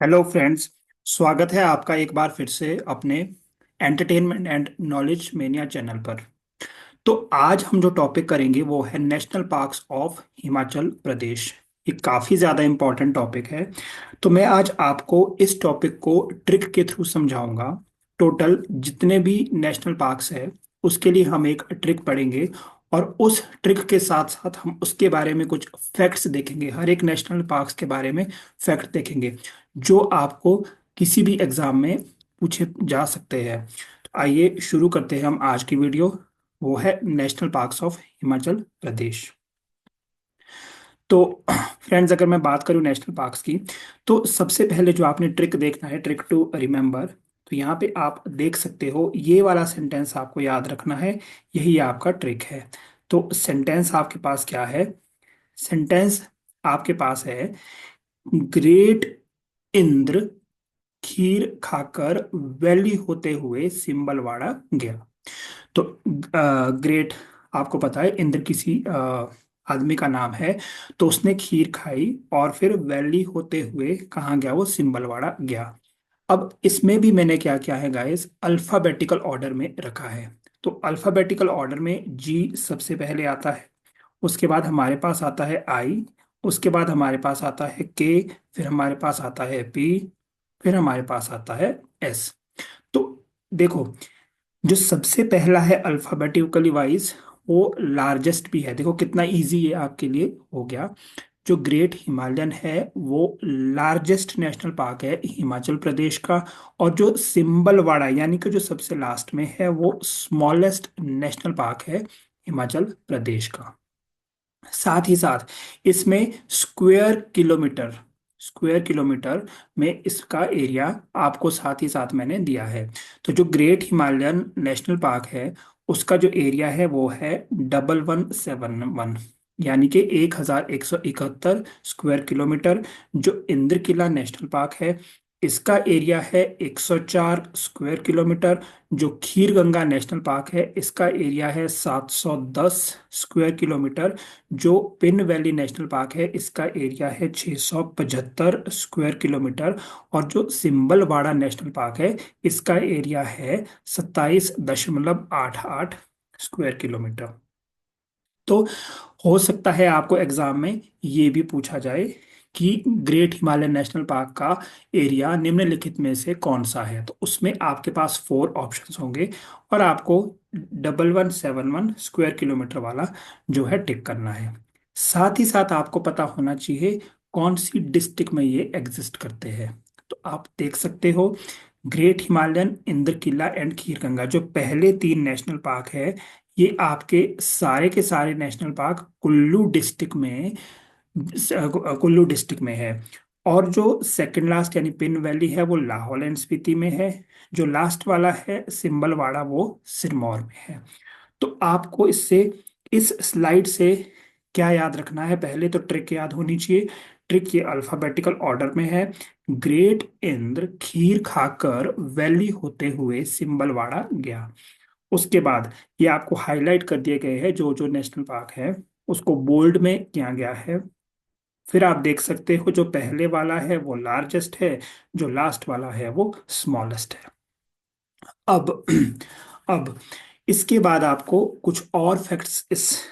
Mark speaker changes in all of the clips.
Speaker 1: Hello friends. स्वागत है आपका एक बार फिर से अपने entertainment and knowledge mania channel पर। तो आज हम जो टॉपिक करेंगे वो है national parks of Himachal Pradesh. ये काफ़ी ज़्यादा इम्पोर्टेंट टॉपिक है। तो मैं आज आपको इस टॉपिक को ट्रिक के थ्रू समझाऊंगा। टोटल जितने भी नेशनल पार्क्स है उसके लिए हम एक ट्रिक पढ़ेंगे, और उस ट्रिक के साथ साथ हम उसके बारे में कुछ फैक्ट्स देखेंगे। हर एक नेशनल पार्क्स के बारे में फैक्ट देखेंगे जो आपको किसी भी एग्जाम में पूछे जा सकते हैं। तो आइए शुरू करते हैं हम आज की वीडियो। वो है national parks of Himachal Pradesh. तो फ्रेंड्स, अगर मैं बात करूं नेशनल पार्क्स की, तो सबसे पहले जो आपने ट्रिक देखना है, ट्रिक टू रिमेंबर, तो यहाँ पे आप देख सकते हो ये वाला सेंटेंस आपको याद रखना है। यही आपका ट्रिक है। तो सेंटेंस आपके पास क्या है? सेंटेंस आपके पास है, ग्रेट इंद्र खीर खाकर वैली होते हुए सिंबलवाड़ा गया। तो ग्रेट, आपको पता है इंद्र किसी आदमी का नाम है। तो उसने खीर खाई और फिर वैली होते हुए कहाँ गया? वो सिंबलवाड़ा गया। अब इसमें भी मैंने क्या किया है गाइस, अल्फाबेटिकल ऑर्डर में रखा है। तो अल्फाबेटिकल ऑर्डर में जी सबसे पहले आता है, उसके बाद हमारे पास आता है आई, उसके बाद हमारे पास आता है के, फिर हमारे पास आता है पी, फिर हमारे पास आता है एस। तो देखो, जो सबसे पहला है अल्फाबेटिकली वाइज, वो लार्जेस्ट भी है। देखो कितना इजी ये आपके लिए हो गया। जो ग्रेट हिमालयन है वो लार्जेस्ट नेशनल पार्क है हिमाचल प्रदेश का। और जो सिंबलवाड़ा यानी कि जो सबसे लास्ट में है वो स्मॉलेस्ट नेशनल पार्क है हिमाचल प्रदेश का। साथ ही साथ इसमें स्क्वायर किलोमीटर में इसका एरिया आपको साथ ही साथ मैंने दिया है। तो जो ग्रेट हिमालयन नेशनल पार्क है उसका जो एरिया है वो है 1171, यानी कि 1171 स्क्वायर किलोमीटर। जो इंद्र किला नेशनल पार्क है इसका एरिया है 104 स्क्वायर किलोमीटर। जो खीर गंगा नेशनल पार्क है इसका एरिया है 710 स्क्वायर किलोमीटर। जो पिन वैली नेशनल पार्क है इसका एरिया है 675 स्क्वायर किलोमीटर। और जो सिंबलवाड़ा नेशनल पार्क है इसका एरिया है 27.88 स्क्वायर किलोमीटर। तो हो सकता है आपको एग्जाम में ये भी पूछा जाए कि ग्रेट हिमालयन नेशनल पार्क का एरिया निम्नलिखित में से कौन सा है। तो उसमें आपके पास फोर ऑप्शंस होंगे, और आपको 1171 स्क्वायर किलोमीटर वाला जो है टिक करना है। साथ ही साथ आपको पता होना चाहिए कौन सी डिस्ट्रिक्ट में ये एग्जिस्ट करते हैं। तो आप देख सकते हो, great Himalayan, Indra Qila and Kheerganga, जो पहले तीन नेशनल पार्क है, ये आपके सारे के सारे नेशनल पार्क कुल्लू डिस्ट्रिक्ट में है। और जो सेकंड लास्ट यानी पिन वैली है वो लाहौल एंड स्पीति में है। जो लास्ट वाला है सिंबलवाड़ा वो सिरमौर में है। तो आपको इससे, इस स्लाइड से क्या याद रखना है? पहले तो ट्रिक याद होनी चाहिए। ट्रिक ये अल्फाबेटिकल ऑर्डर में है। ग्रेट इंद्र खीर खाकर वैली होते हुए सिंबलवाड़ा गया। उसके बाद ये आपको हाईलाइट कर दिए गए हैं जो जो नेशनल पार्क है, उसको बोल्ड में किया गया है। फिर आप देख सकते हो जो पहले वाला है वो लार्जेस्ट है, जो लास्ट वाला है वो स्मॉलेस्ट है। अब अब इसके बाद आपको कुछ और फैक्ट्स इस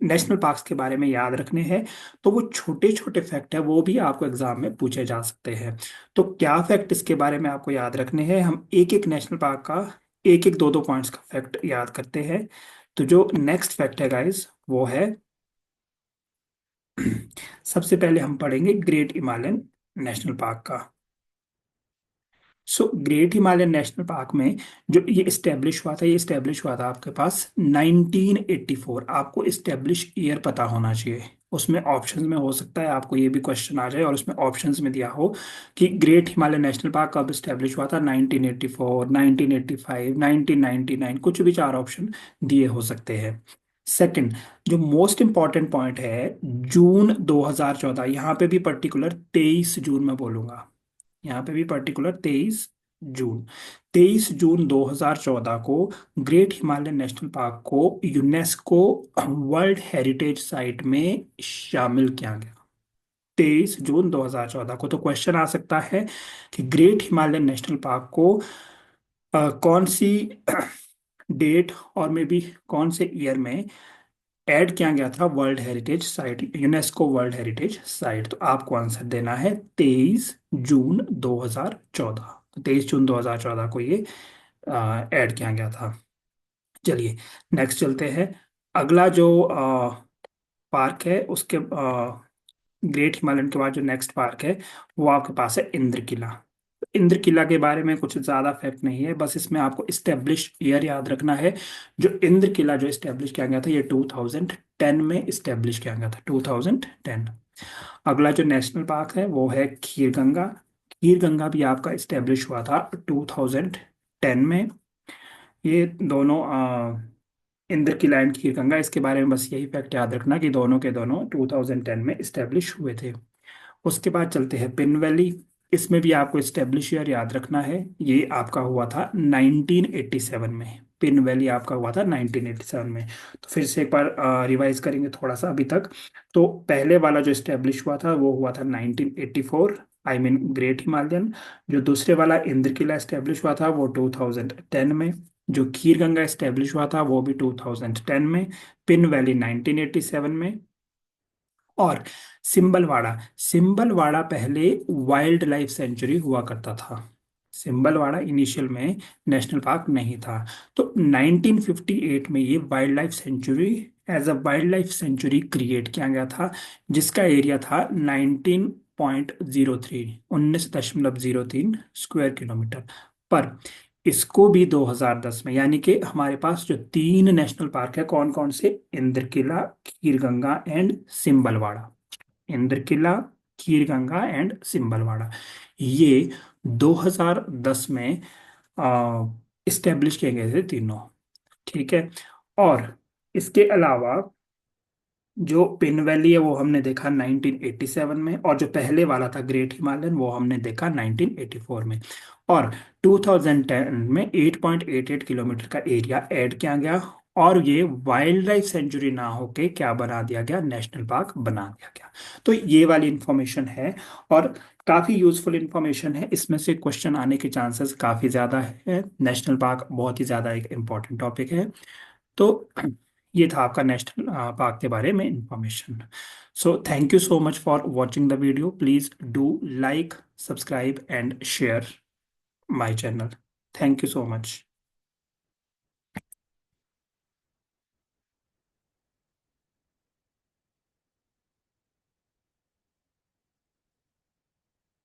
Speaker 1: नेशनल पार्क्स के बारे में याद रखने हैं। तो वो छोटे छोटे फैक्ट है, वो भी आपको एग्जाम में पूछे जा सकते हैं। तो क्या फैक्ट इसके बारे में आपको याद रखने हैं? हम एक एक नेशनल पार्क का एक एक दो दो पॉइंट्स का फैक्ट याद करते हैं। तो जो नेक्स्ट फैक्ट है गाइस वो है सबसे पहले हम पढ़ेंगे ग्रेट हिमालयन नेशनल पार्क का। So great Himalayan national park में जो ये इस्टेब्लिश हुआ था, ये इस्टेब्लिश हुआ था आपके पास 1984। आपको इस्टेब्लिश ईयर पता होना चाहिए। उसमें ऑप्शंस में हो सकता है आपको ये भी क्वेश्चन आ जाए और उसमें ऑप्शंस में दिया हो कि ग्रेट हिमालयन नेशनल पार्क कब इस्टेब्लिश हुआ था, 1984, 1985, 1999, कुछ भी चार ऑप्शन दिए हो सकते हैं। सेकंड, जो मोस्ट इंपॉर्टेंट पॉइंट है, जून 2014, यहाँ पे भी पर्टिकुलर 23 जून में बोलूंगा, यहाँ पे भी पर्टिकुलर 23 जून, 23 जून 2014 को ग्रेट हिमालयन नेशनल पार्क को यूनेस्को वर्ल्ड हेरिटेज साइट में शामिल किया गया। 23 जून 2014 को। तो क्वेश्चन आ सकता है कि ग्रेट हिमालयन नेशनल पार्क को कौन सी डेट और मे बी कौन से ईयर में ऐड किया गया था world heritage site, UNESCO world heritage site. तो आपको आंसर देना है 23 जून 2014। तो 23 जून 2014 को ये ऐड किया गया था। चलिए नेक्स्ट चलते हैं। अगला जो पार्क है उसके ग्रेट हिमालयन के बाद जो नेक्स्ट पार्क है वो आपके पास है इंद्र किला। इंद्र किला के बारे में कुछ ज्यादा फैक्ट नहीं है, बस इसमें आपको इस्टेब्लिश ईयर याद रखना है। जो इंद्र किला जो इस्टेब्लिश किया गया था ये 2010 में इस्टेब्लिश किया गया था, 2010। अगला जो नेशनल पार्क है वो है खीर गंगा। खीर गंगा भी आपका इस्टेब्लिश हुआ था 2010 में। ये दोनों इंद्र किला एंड खीर गंगा, इसके बारे में बस यही फैक्ट याद रखना कि दोनों के दोनों 2010 में इस्टेब्लिश हुए थे। उसके बाद चलते हैं पिन वैली। इसमें भी आपको इस्टेब्लिश ईयर याद रखना है, ये आपका हुआ था 1987 में। पिन वैली आपका हुआ था 1987 में। तो फिर से एक बार रिवाइज करेंगे थोड़ा सा अभी तक। तो पहले वाला जो इस्टेब्लिश हुआ था वो हुआ था 1984, आई मीन ग्रेट हिमालयन। जो दूसरे वाला इंद्र किला इस्टेब्लिश हुआ था वो 2010 में। जो खीर गंगा इस्टेब्लिश हुआ था वो भी 2010 में। पिन वैली 1987 में। और सिंबलवाड़ा, सिंबलवाड़ा पहले वाइल्ड लाइफ सेंचुरी हुआ करता था। सिंबलवाड़ा इनिशियल में नेशनल पार्क नहीं था। तो 1958 में ये wildlife sanctuary as a wildlife sanctuary create किया गया था, जिसका एरिया था 19.03, 19.03 स्क्वायर किलोमीटर। पर इसको भी 2010 में, यानी कि हमारे पास जो तीन नेशनल पार्क है कौन कौन से, इंद्र किला, खीर गंगा एंड सिंबलवाड़ा। इंद्र किला, खीर गंगा एंड सिंबलवाड़ा, ये 2010 में इस्टेब्लिश किए गए थे तीनों। ठीक है। और इसके अलावा जो पिन वैली है वो हमने देखा 1987 में, और जो पहले वाला था ग्रेट हिमालयन वो हमने देखा 1984 में। और 2010 में 8.88 किलोमीटर का एरिया ऐड किया गया, और ये वाइल्ड लाइफ सेंचुरी ना होके क्या बना दिया गया, नेशनल पार्क बना दिया गया। तो ये वाली इंफॉर्मेशन है, और काफ़ी यूजफुल इंफॉर्मेशन है। इसमें से क्वेश्चन आने के चांसेस काफ़ी ज़्यादा है। नेशनल पार्क बहुत ही ज़्यादा एक इम्पॉर्टेंट टॉपिक है। तो ये था आपका नेशनल पार्क के बारे में information. So thank you so much for watching the video. Please do like, subscribe and share my channel. Thank you so much.